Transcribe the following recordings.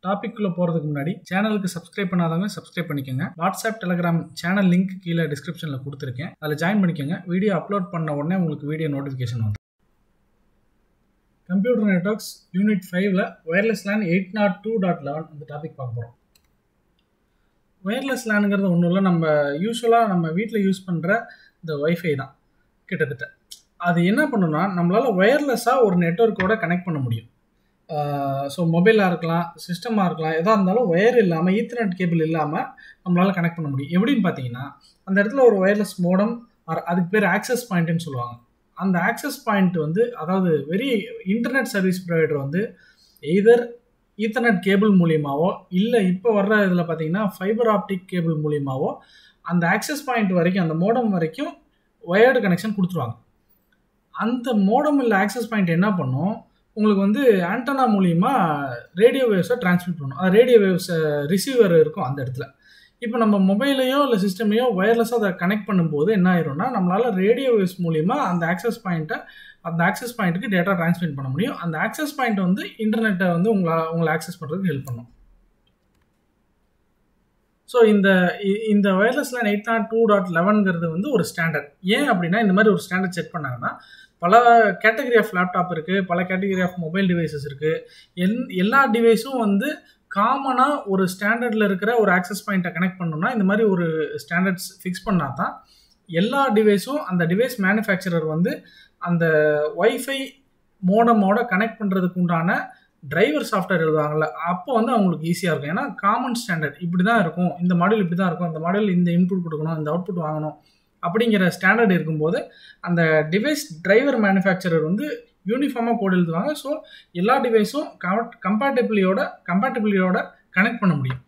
டாபிக்குள்ளே போகிறதுக்கு முன்னாடி சேனலுக்கு சப்ஸ்கிரைப் பண்ணாதவங்க சப்ஸ்கிரைப் பண்ணிக்கோங்க. வாட்ஸ்அப் டெலிகிராம் சேனல் லிங்க் கீழே டிஸ்கிரிப்ஷனில் கொடுத்துருக்கேன், அதில் ஜாயின் பண்ணிக்கோங்க. வீடியோ அப்லோட் பண்ண உடனே உங்களுக்கு வீடியோ நோட்டிஃபிகேஷன் வந்து. கம்ப்யூட்டர் நெட்வொர்க்ஸ் யூனிட் 5ல் ஒயர்லெஸ் லேன் 802.11 இந்த டாபிக் பார்க்க போகிறோம். ஒயர்லெஸ் லேனுங்கிறது ஒன்றும் இல்லை, நம்ம யூஸ்வலாக நம்ம வீட்டில் யூஸ் பண்ணுற இந்த வைஃபை தான் கிட்டத்தட்ட. அது என்ன பண்ணுன்னா, நம்மளால் ஒயர்லெஸ்ஸாக ஒரு நெட்வொர்க்கோட கனெக்ட் பண்ண முடியும். ஸோ மொபைலாக இருக்கலாம், சிஸ்டமாக இருக்கலாம், எதாக இருந்தாலும் ஒயர் இல்லாமல், ஈத்தர்நெட் கேபிள் இல்லாமல் நம்மளால் கனெக்ட் பண்ண முடியும். எப்படின்னு பார்த்தீங்கன்னா, அந்த இடத்துல ஒரு ஒயர்லெஸ் மோடம், அதுக்கு பேர் ஆக்சஸ் பாயிண்ட்டுன்னு சொல்லுவாங்க. அந்த ஆக்சஸ் பாயிண்ட் வந்து, அதாவது இன்டர்நெட் சர்வீஸ் ப்ரொவைடர் வந்து எய்தர் ஈத்தர்நெட் கேபிள் மூலியமாவோ, இல்லை இப்போ வர்ற இதில் பார்த்தீங்கன்னா ஃபைபர் ஆப்டிக் கேபிள் மூலியமாவோ அந்த ஆக்சஸ் பாயிண்ட் வரைக்கும், அந்த மோடம் வரைக்கும் ஒயர்டு கனெக்ஷன் கொடுத்துருவாங்க. அந்த மோடம் இல்லை ஆக்சஸ் பாயிண்ட் என்ன பண்ணும், உங்களுக்கு வந்து ஆண்டனா மூலிமா ரேடியோ வேவ்ஸை டிரான்ஸ்மிட் பண்ணும். அது ரேடியோ வேவ்ஸ் ரிசீவர் இருக்கும் அந்த இடத்துல. இப்போ நம்ம மொபைலையோ இல்லை சிஸ்டமையோ ஒயர்லெஸ்ஸாக அதை கனெக்ட் பண்ணும்போது என்ன ஆயிரும்னா, நம்மளால் ரேடியோ வேவ்ஸ் மூலிமா அந்த ஆக்சஸ் பாயிண்ட்டுக்கு டேட்டா டிரான்ஸ்மிட் பண்ண முடியும். அந்த ஆக்சஸ் பாயிண்ட் வந்து இன்டர்நெட்டை வந்து உங்களை ஆக்சஸ் பண்ணுறதுக்கு ஹெல்ப் பண்ணும். ஸோ இந்த ஒயர்லெஸ் லேன் 802.11ங்கிறது வந்து ஒரு ஸ்டாண்டர்ட். ஏன் அப்படின்னா, இந்த மாதிரி ஒரு ஸ்டாண்டர்ட் செட் பண்ணாங்கன்னா, பல கேட்டகரி ஆஃப் லேப்டாப் இருக்குது, பல கேட்டகரி ஆஃப் மொபைல் டிவைசஸ் இருக்குது. எல்லா டிவைஸும் வந்து காமனாக ஒரு ஸ்டாண்டர்டில் இருக்கிற ஒரு ஆக்சஸ் பாயிண்ட்டை கனெக்ட் பண்ணணும்னா, இந்த மாதிரி ஒரு ஸ்டாண்டர்ட்ஸ் ஃபிக்ஸ் பண்ணால் தான் எல்லா டிவைஸும், அந்த டிவைஸ் மேனுஃபேக்சரர் வந்து அந்த ஒய்ஃபை மோடமோட கனெக்ட் பண்ணுறதுக்கு உண்டான டிரைவர் சாஃப்ட்வேர் எழுதுவாங்கள்ல, அப்போ வந்து அவங்களுக்கு ஈஸியாக இருக்கும். ஏன்னா காமன் ஸ்டாண்டர்ட் இப்படி தான் இருக்கும், இந்த மாடல் இப்படி தான் இருக்கும், இந்த மாடல் இந்த இன்புட் கொடுக்கணும், இந்த அவுட்புட் வாங்கணும் அப்படிங்கிற ஸ்டாண்டர்ட் இருக்கும்போது அந்த டிவைஸ் டிரைவர் மேனுஃபேக்சரர் வந்து யூனிஃபார்மாக கோட் எழுதுவாங்க. ஸோ எல்லா டிவைஸும் கம்பேட்டபிலிட்டியோட கனெக்ட் பண்ண முடியும்.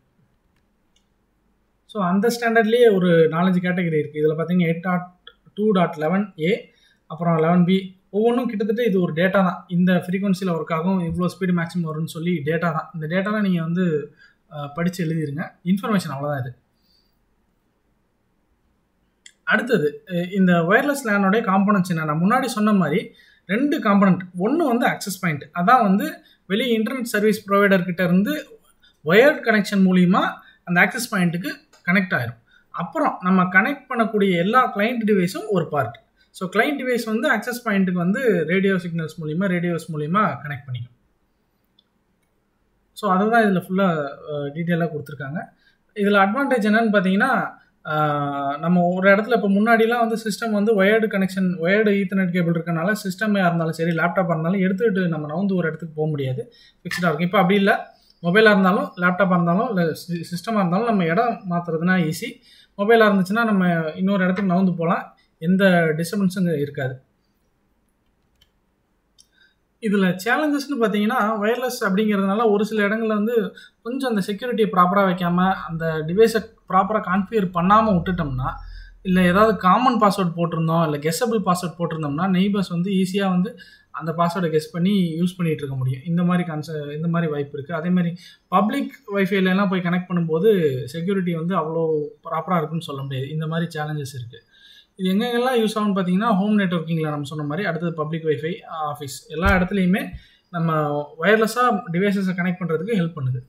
ஸோ அந்த ஸ்டாண்டர்ட்லேயே ஒரு 4-5 கேட்டகரி இருக்குது. இதில் பார்த்தீங்கன்னா 802.11a, அப்புறம் 11b, ஒவ்வொன்றும் கிட்டத்தட்ட இது ஒரு டேட்டா தான். இந்த ஃப்ரீக்வன்சியில் ஒர்க் ஆகும், இவ்வளோ ஸ்பீடு மேக்ஸிமம் வரும்னு சொல்லி டேட்டா தான். இந்த டேட்டாலாம் நீங்கள் வந்து படித்து எழுதிருங்க, இன்ஃபர்மேஷன் அவ்வளோதான் இது. அடுத்தது இந்த ஒயர்லெஸ் லேனோடைய காம்பனன்ட்ஸ் என்ன, நான் முன்னாடி சொன்ன மாதிரி 2 காம்பனண்ட். ஒன்று வந்து ஆக்சஸ் பாயிண்ட், அதான் வந்து வெளியே இன்டர்நெட் சர்வீஸ் ப்ரொவைடர்கிட்ட இருந்து ஒயர்ட் கனெக்ஷன் மூலிமா அந்த ஆக்சஸ் பாயிண்ட்டுக்கு கனெக்ட் ஆகிடும். அப்புறம் நம்ம கனெக்ட் பண்ணக்கூடிய எல்லா கிளைண்ட் டிவைஸும் ஒரு பார்ட். ஸோ கிளைண்ட் டிவைஸ் வந்து ஆக்சஸ் பாயிண்ட்டுக்கு வந்து ரேடியோஸ் மூலிமா கனெக்ட் பண்ணிக்கும். ஸோ அதை தான் இதில் ஃபுல்லாக டீட்டெயிலாக கொடுத்துருக்காங்க. இதில் அட்வான்டேஜ் என்னன்னு பார்த்தீங்கன்னா, நம்ம ஒரு இடத்துல இப்போ முன்னாடிலாம் வந்து சிஸ்டம் வந்து ஒயர்டு ஈத்தர்நெட் கேபிள் இருக்கனால சிஸ்டமாக இருந்தாலும் சரி, லேப்டாப்பாக இருந்தாலும் எடுத்துக்கிட்டு நம்ம நவுந்து ஒரு இடத்துக்கு போக முடியாது, ஃபிக்ஸ்டாக இருக்கும். இப்போ அப்படி இல்லை, மொபைலாக இருந்தாலும் லேப்டாப்பாக இருந்தாலும் இல்லை சிஸ்டமாக இருந்தாலும் நம்ம இடம் மாற்றுறதுனா ஈஸி. மொபைலாக இருந்துச்சுன்னா நம்ம இன்னொரு இடத்துக்கு நவுந்து போகலாம், எந்த டிஸ்டர்பன்ஸும் இருக்காது. இதில் சேலஞ்சஸ்ன்னு பார்த்தீங்கன்னா, ஒயர்லெஸ் அப்படிங்கிறதுனால ஒரு சில இடங்களில் வந்து கொஞ்சம் அந்த செக்யூரிட்டியை ப்ராப்பராக வைக்காமல், அந்த டிவைஸை ப்ராப்பராக கான்ஃபிகர் பண்ணாமல் விட்டுட்டோம்னா, இல்லை ஏதாவது காமன் பாஸ்வேர்ட் போட்டிருந்தோம், இல்லை கெஸ்ஸபிள் பாஸ்வேர்ட் போட்டிருந்தோம்னா, நெய்பர்ஸ் வந்து ஈஸியாக வந்து அந்த பாஸ்வேர்டை கெஸ் பண்ணி யூஸ் பண்ணிகிட்டு இருக்க முடியும். இந்த மாதிரி வாய்ப்பு இருக்குது. அதேமாதிரி பப்ளிக் வைஃபைலாம் போய் கனெக்ட் பண்ணும்போது செக்யூரிட்டி வந்து அவ்வளோ ப்ராப்பராக இருக்குன்னு சொல்ல முடியாது. இந்த மாதிரி சேலஞ்சஸ் இருக்குது. இது எங்கெங்கெல்லாம் யூஸ் ஆகும்னு பார்த்தீங்கன்னா, ஹோம் நெட்வொர்க்கிங்கில் நம்ம சொன்ன மாதிரி, அடுத்தது பப்ளிக் வைஃபை, ஆஃபீஸ், எல்லா இடத்துலையுமே நம்ம ஒயர்லெஸ்ஸாக டிவைசஸை கனெக்ட் பண்ணுறதுக்கு ஹெல்ப் பண்ணுது.